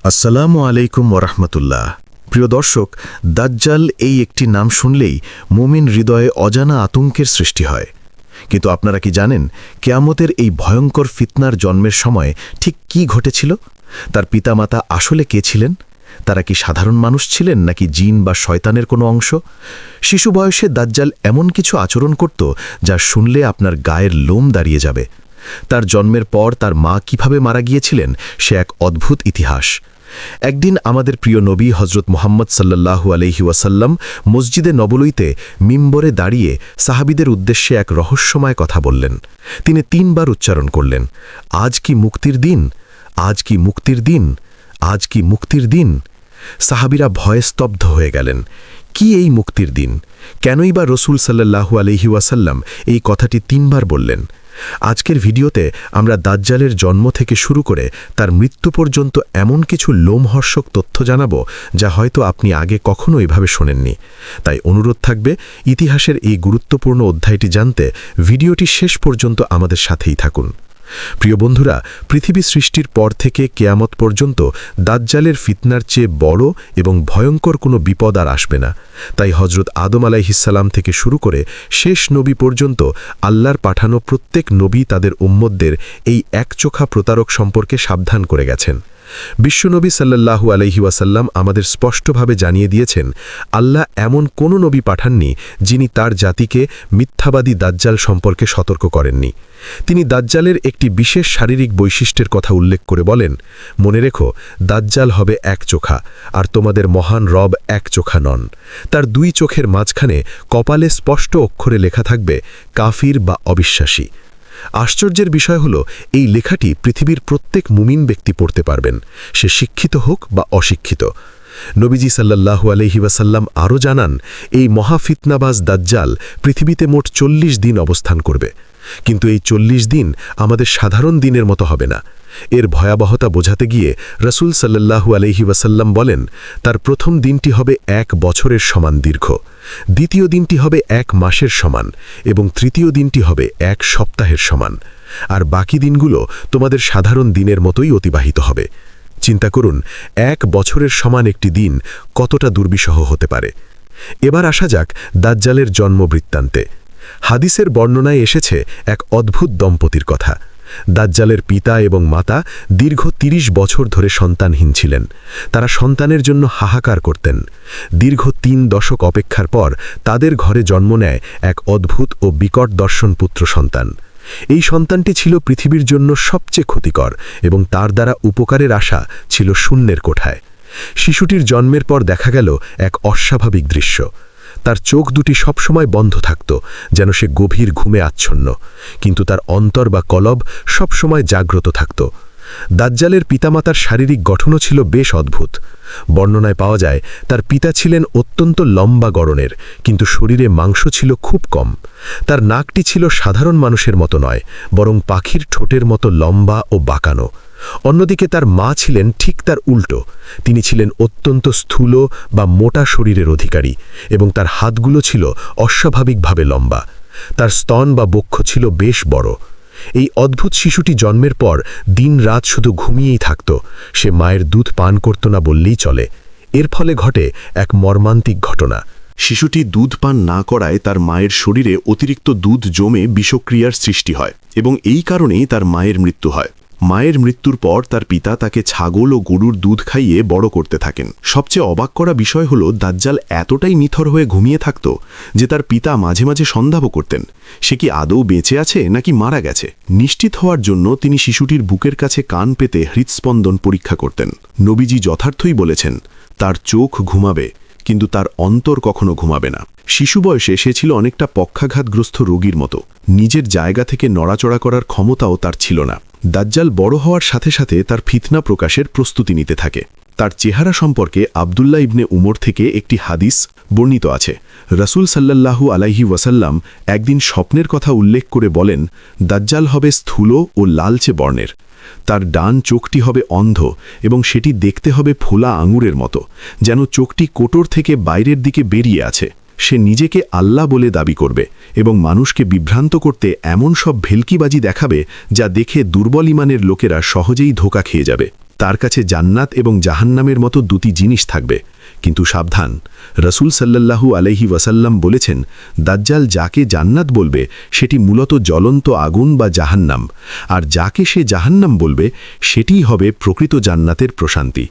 আসসালামু আলাইকুম ওরহমতুল্লাহ। প্রিয় দর্শক, দাজ্জাল এই একটি নাম শুনলেই মুমিন হৃদয়ে অজানা আতঙ্কের সৃষ্টি হয়। কিন্তু আপনারা কি জানেন কিয়ামতের এই ভয়ঙ্কর ফিতনার জন্মের সময় ঠিক কি ঘটেছিল? তার পিতামাতা আসলে কে ছিলেন? তারা কি সাধারণ মানুষ ছিলেন নাকি জিন বা শয়তানের কোনো অংশ? শিশু বয়সে দাজ্জাল এমন কিছু আচরণ করত যা শুনলে আপনার গায়ের লোম দাঁড়িয়ে যাবে। তার জন্মের পর তার মা কিভাবে মারা গিয়েছিলেন সে এক অদ্ভুত ইতিহাস। একদিন আমাদের প্রিয় নবী হজরত মুহাম্মদ সাল্লাল্লাহু আলাইহি ওয়াসাল্লাম মসজিদে নববীতে মিম্বরে দাঁড়িয়ে সাহাবীদের উদ্দেশ্যে এক রহস্যময় কথা বললেন। তিনি ৩ বার উচ্চারণ করলেন, আজ কি মুক্তির দিন, আজ কি মুক্তির দিন, আজ কি মুক্তির দিন। সাহাবীরা ভয়ে স্তব্ধ হয়ে গেলেন। কি এই মুক্তির দিন? কেনই বা রসুল সাল্লাল্লাহু আলাইহি ওয়াসাল্লাম এই কথাটি ৩ বার বললেন? আজকের ভিডিওতে আমরা দাজ্জালের জন্ম থেকে শুরু করে তার মৃত্যু পর্যন্ত এমন কিছু লোমহর্ষক তথ্য জানাব যা হয়তো আপনি আগে কখনো এভাবে শোনেননি। তাই অনুরোধ থাকবে ইতিহাসের এই গুরুত্বপূর্ণ অধ্যায়টি জানতে ভিডিওটি শেষ পর্যন্ত আমাদের সাথেই থাকুন। প্রিয় বন্ধুরা, পৃথিবী সৃষ্টির পর থেকে কিয়ামত পর্যন্ত দাজ্জালের ফিতনার চেয়ে বড় এবং ভয়ঙ্কর কোনো বিপদ আর আসবে না। তাই হজরত আদম আলাইহিসসালাম থেকে শুরু করে শেষ নবী পর্যন্ত আল্লাহর পাঠানো প্রত্যেক নবী তাদের উম্মতদের এই একচোখা প্রতারক সম্পর্কে সাবধান করে গেছেন। বিশ্বনবী সাল্লাল্লাহু আলাইহি ওয়াসাল্লাম আমাদের স্পষ্টভাবে জানিয়ে দিয়েছেন, আল্লাহ এমন কোনো নবী পাঠাননি যিনি তার জাতিকে মিথ্যাবাদী দাজ্জাল সম্পর্কে সতর্ক করেননি। তিনি দাজ্জালের একটি বিশেষ শারীরিক বৈশিষ্ট্যের কথা উল্লেখ করে বলেন, মনে রেখো, দাজ্জাল হবে একচোখা, আর তোমাদের মহান রব একচোখা নন। তার 2 চোখের মাঝখানে কপালে স্পষ্ট অক্ষরে লেখা থাকবে কাফির বা অবিশ্বাসী। আশ্চর্যের বিষয় হল এই লেখাটি পৃথিবীর প্রত্যেক মুমিন ব্যক্তি পড়তে পারবেন, সে শিক্ষিত হোক বা অশিক্ষিত। নবীজি সাল্লাল্লাহু আলাইহি ওয়াসাল্লাম আরও জানান, এই মহাফিতনাবাজ দাজ্জাল পৃথিবীতে মোট 40 দিন অবস্থান করবে। কিন্তু এই 40 দিন আমাদের সাধারণ দিনের মতো হবে না। এর ভয়াবহতা বোঝাতে গিয়ে রাসূল সাল্লাল্লাহু আলাইহি ওয়াসাল্লাম বলেন, তার প্রথম দিনটি হবে 1 বছরের সমান দীর্ঘ, দ্বিতীয় দিনটি হবে 1 মাসের সমান এবং তৃতীয় দিনটি হবে 1 সপ্তাহের সমান, আর বাকি দিনগুলো তোমাদের সাধারণ দিনের মতোই অতিবাহিত হবে। চিন্তা করুন, 1 বছরের সমান একটি দিন কতটা দুর্বিষহ হতে পারে। এবার আসা যাক দাজ্জালের জন্ম বৃত্তান্তে। হাদিসের বর্ণনায় এসেছে এক অদ্ভুত দম্পতির কথা। দাজ্জালের পিতা এবং মাতা দীর্ঘ 30 বছর ধরে সন্তানহীন ছিলেন। তারা সন্তানের জন্য হাহাকার করতেন। দীর্ঘ 3 দশক অপেক্ষার পর তাদের ঘরে জন্ম নেয় এক অদ্ভুত ও বিকট দর্শন পুত্র সন্তান। এই সন্তানটি ছিল পৃথিবীর জন্য সবচেয়ে ক্ষতিকর এবং তার দ্বারা উপকারের আশা ছিল শূন্যের কোঠায়। শিশুটির জন্মের পর দেখা গেল এক অস্বাভাবিক দৃশ্য। তার চোখ দুটি সবসময় বন্ধ থাকত, যেন সে গভীর ঘুমে আচ্ছন্ন, কিন্তু তার অন্তর বা কলব সবসময় জাগ্রত থাকত। দাজ্জালের পিতামাতার শারীরিক গঠনও ছিল বেশ অদ্ভুত। বর্ণনায় পাওয়া যায়, তার পিতা ছিলেন অত্যন্ত লম্বা গড়নের, কিন্তু শরীরে মাংস ছিল খুব কম। তার নাকটি ছিল সাধারণ মানুষের মতো নয়, বরং পাখির ঠোঁটের মতো লম্বা ও বাঁকানো। অন্যদিকে তার মা ছিলেন ঠিক তার উল্টো। তিনি ছিলেন অত্যন্ত স্থূল বা মোটা শরীরের অধিকারী এবং তার হাতগুলো ছিল অস্বাভাবিকভাবে লম্বা। তার স্তন বা বক্ষ ছিল বেশ বড়। এই অদ্ভুত শিশুটি জন্মের পর দিন-রাত শুধু ঘুমিয়েই থাকত। সে মায়ের দুধ পান করত না বললেই চলে। এর ফলে ঘটে এক মর্মান্তিক ঘটনা। শিশুটি দুধ পান না করায় তার মায়ের শরীরে অতিরিক্ত দুধ জমে বিষক্রিয়ার সৃষ্টি হয় এবং এই কারণেই তার মায়ের মৃত্যু হয়। মায়ের মৃত্যুর পর তার পিতা তাকে ছাগল ও গরুর দুধ খাইয়ে বড় করতে থাকেন। সবচেয়ে অবাক করা বিষয় হল, দাজ্জাল এতটাই নিথর হয়ে ঘুমিয়ে থাকত যে তার পিতা মাঝে মাঝে সন্দেহ করতেন সে কি আদৌ বেঁচে আছে নাকি মারা গেছে। নিশ্চিত হওয়ার জন্য তিনি শিশুটির বুকের কাছে কান পেতে হৃৎস্পন্দন পরীক্ষা করতেন। নবীজি যথার্থই বলেছেন, তার চোখ ঘুমাবে কিন্তু তার অন্তর কখনো ঘুমাবে না। শিশু বয়সে সে ছিল অনেকটা পক্ষাঘাতগ্রস্ত রোগীর মতো। নিজের জায়গা থেকে নড়াচড়া করার ক্ষমতাও তার ছিল না। দাজ্জাল বড় হওয়ার সাথে সাথে তার ফিতনা প্রকাশের প্রস্তুতি নিতে থাকে। তার চেহারা সম্পর্কে আব্দুল্লাহ ইবনে উমর থেকে একটি হাদিস বর্ণিত আছে। রাসূল সাল্লাল্লাহু আলাইহি ওয়াসাল্লাম একদিন স্বপ্নের কথা উল্লেখ করে বলেন, দাজ্জাল হবে স্থূল ও লালচে বর্ণের। তার ডান চোখটি হবে অন্ধ এবং সেটি দেখতে হবে ফোলা আঙুরের মতো, যেন চোখটি কোটর থেকে বাইরের দিকে বেরিয়ে আছে। সে নিজেকে আল্লাহ বলে দাবি করবে এবং মানুষকে বিভ্রান্ত করতে এমন সব ভেলকিবাজি দেখাবে যা দেখে দুর্বল ইমানের লোকেরা সহজেই ধোঁকা খেয়ে যাবে। তার কাছে জান্নাত এবং জাহান্নামের মতো দুটি জিনিস থাকবে। কিন্তু সাবধান, রসুল সাল্লাল্লাহু আলাইহি ওয়াসাল্লাম বলেছেন, দাজ্জাল যাকে জান্নাত বলবে সেটি মূলত জ্বলন্ত আগুন বা জাহান্নাম, আর যাকে সে জাহান্নাম বলবে সেটিই হবে প্রকৃত জান্নাতের প্রশান্তি।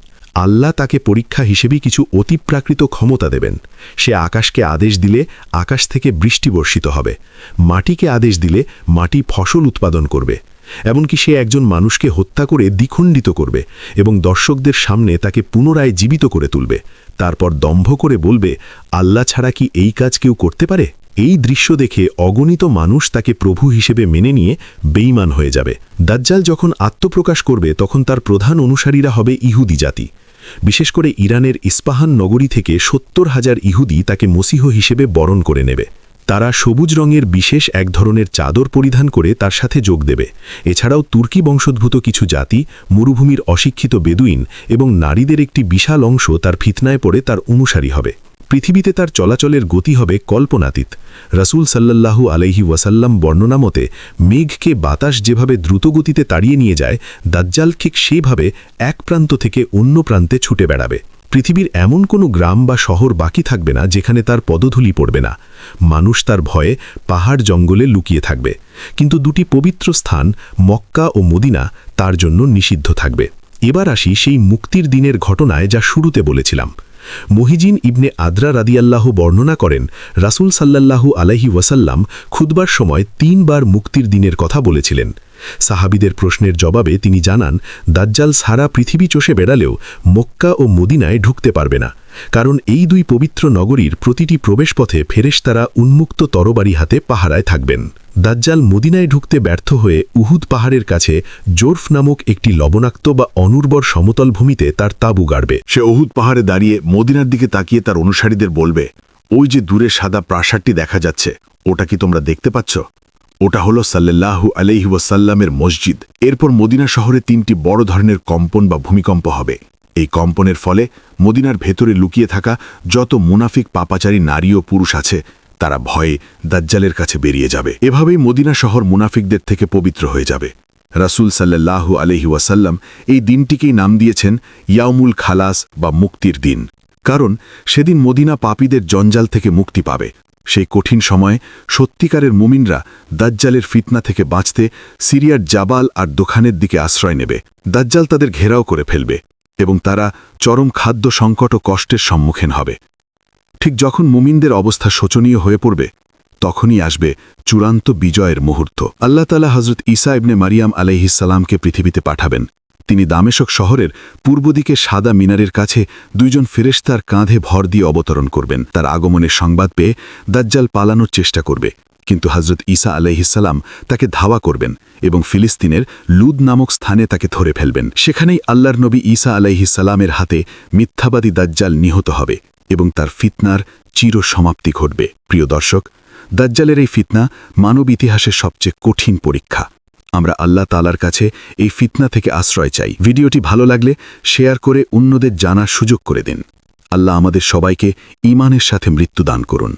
আল্লাহ তাকে পরীক্ষা হিসেবে কিছু অতিপ্রাকৃত ক্ষমতা দেবেন। সে আকাশকে আদেশ দিলে আকাশ থেকে বৃষ্টি বর্ষিত হবে, মাটিকে আদেশ দিলে মাটি ফসল উৎপাদন করবে, এমনকি সে একজন মানুষকে হত্যা করে দ্বিখণ্ডিত করবে এবং দর্শকদের সামনে তাকে পুনরায় জীবিত করে তুলবে। তারপর দম্ভ করে বলবে, আল্লাহ ছাড়া কি এই কাজ কেউ করতে পারে? এই দৃশ্য দেখে অগণিত মানুষ তাকে প্রভু হিসেবে মেনে নিয়ে বেঈমান হয়ে যাবে। দাজ্জাল যখন আত্মপ্রকাশ করবে তখন তার প্রধান অনুসারীরা হবে ইহুদি জাতি। বিশেষ করে ইরানের ইস্পাহান নগরী থেকে ৭০,০০০ ইহুদি তাকে মসীহ হিসেবে বরণ করে নেবে। তারা সবুজ রঙের বিশেষ এক ধরনের চাদর পরিধান করে তার সাথে যোগ দেবে। এছাড়াও তুর্কি বংশোদ্ভূত কিছু জাতি, মরুভূমির অশিক্ষিত বেদুইন এবং নারীদের একটি বিশাল অংশ তার ফিতনায় পড়ে তার অনুসারী হবে। পৃথিবীতে তার চলাচলের গতি হবে কল্পনাতীত। রাসূল সাল্লাল্লাহু আলাইহি ওয়াসাল্লাম বর্ণনা মতে, মেঘকে বাতাস যেভাবে দ্রুতগতিতে তাড়িয়ে নিয়ে যায়, দাজ্জাল ঠিক সেইভাবে এক প্রান্ত থেকে অন্য প্রান্তে ছুটে বেড়াবে। পৃথিবীর এমন কোনো গ্রাম বা শহর বাকি থাকবে না যেখানে তার পদধূলি পড়বে না। মানুষ তার ভয়ে পাহাড় জঙ্গলে লুকিয়ে থাকবে, কিন্তু দুটি পবিত্র স্থান মক্কা ও মদিনা তার জন্য নিষিদ্ধ থাকবে। এবার আসি সেই মুক্তির দিনের ঘটনায় যা শুরুতে বলেছিলাম। মুহিজিন ইবনে আদরা রাদিয়াল্লাহু বর্ণনা করেন, রাসূল সাল্লাল্লাহু আলাইহি ওয়াসাল্লাম খুতবার সময় ৩ বার মুক্তির দিনের কথা বলেছিলেন। সাহাবীদের প্রশ্নের জবাবে তিনি জানান, দাজ্জাল সারা পৃথিবী চষে বেড়ালেও মক্কা ও মদিনায় ঢুকতে পারবে না, কারণ এই দুই পবিত্র নগরীর প্রতিটি প্রবেশপথে ফেরেশতারা উন্মুক্ত তরবারি হাতে পাহারায় থাকবেন। দাজ্জাল মদিনায় ঢুকতে ব্যর্থ হয়ে উহুদ পাহাড়ের কাছে জোরফ নামক একটি লবণাক্ত বা অনুর্বর সমতল ভূমিতে তার তাঁবু গাড়বে। সে উহুদ পাহাড়ে দাঁড়িয়ে মদিনার দিকে তাকিয়ে তার অনুসারীদের বলবে, ওই যে দূরে সাদা প্রাসাদটি দেখা যাচ্ছে, ওটা কি তোমরা দেখতে পাচ্ছ? ওটা হলো সাল্লাল্লাহু আলাইহি ওয়াসাল্লামের মসজিদ। এরপর মদিনা শহরে 3টি বড় ধরনের কম্পন বা ভূমিকম্প হবে। এই কম্পনের ফলে মদিনার ভেতরে লুকিয়ে থাকা যত মুনাফিক পাপাচারী নারী ও পুরুষ আছে তারা ভয়ে দাজ্জালের কাছে বেরিয়ে যাবে। এভাবেই মদিনা শহর মুনাফিকদের থেকে পবিত্র হয়ে যাবে। রাসূল সাল্লাল্লাহু আলাইহি ওয়াসাল্লাম এই দিনটিকেই নাম দিয়েছেন ইয়াউমুল খালাস বা মুক্তির দিন, কারণ সেদিন মদিনা পাপীদের জঞ্জাল থেকে মুক্তি পাবে। সেই কঠিন সময়ে সত্যিকারের মুমিনরা দাজ্জালের ফিতনা থেকে বাঁচতে সিরিয়ার জাবাল আর দোখানের দিকে আশ্রয় নেবে। দাজ্জাল তাদের ঘেরাও করে ফেলবে এবং তারা চরম খাদ্য সংকট ও কষ্টের সম্মুখীন হবে। ঠিক যখন মুমিনদের অবস্থা শোচনীয় হয়ে পড়বে, তখনই আসবে চূড়ান্ত বিজয়ের মুহূর্ত। আল্লাহ তাআলা হযরত ঈসা ইবনে মারিয়াম আলাইহিস সালামকে পৃথিবীতে পাঠাবেন। তিনি দামেশক শহরের পূর্ব দিকে সাদা মিনারের কাছে 2 জন ফেরেশতার কাঁধে ভর দিয়ে অবতরণ করবেন। তার আগমনের সংবাদ পেয়ে দাজ্জাল পালানোর চেষ্টা করবে, কিন্তু হযরত ঈসা আলাইহিস সালাম তাকে ধাওয়া করবেন এবং ফিলিস্তিনের লুদ নামক স্থানে তাকে ধরে ফেলবেন। সেখানেই আল্লাহর নবী ঈসা আলাইহিস সালামের হাতে মিথ্যাবাদী দাজ্জাল নিহত হবে এবং তার ফিতনার চির সমাপ্তি ঘটবে। প্রিয় দর্শক, দাজ্জালের এই ফিতনা মানব ইতিহাসের সবচেয়ে কঠিন পরীক্ষা। আমরা আল্লাহ তাআলার কাছে এই ফিতনা থেকে আশ্রয় চাই। ভিডিওটি ভালো লাগলে শেয়ার করে অন্যদের জানার সুযোগ করে দিন। আল্লাহ আমাদের সবাইকে ঈমানের সাথে মৃত্যু দান করুন।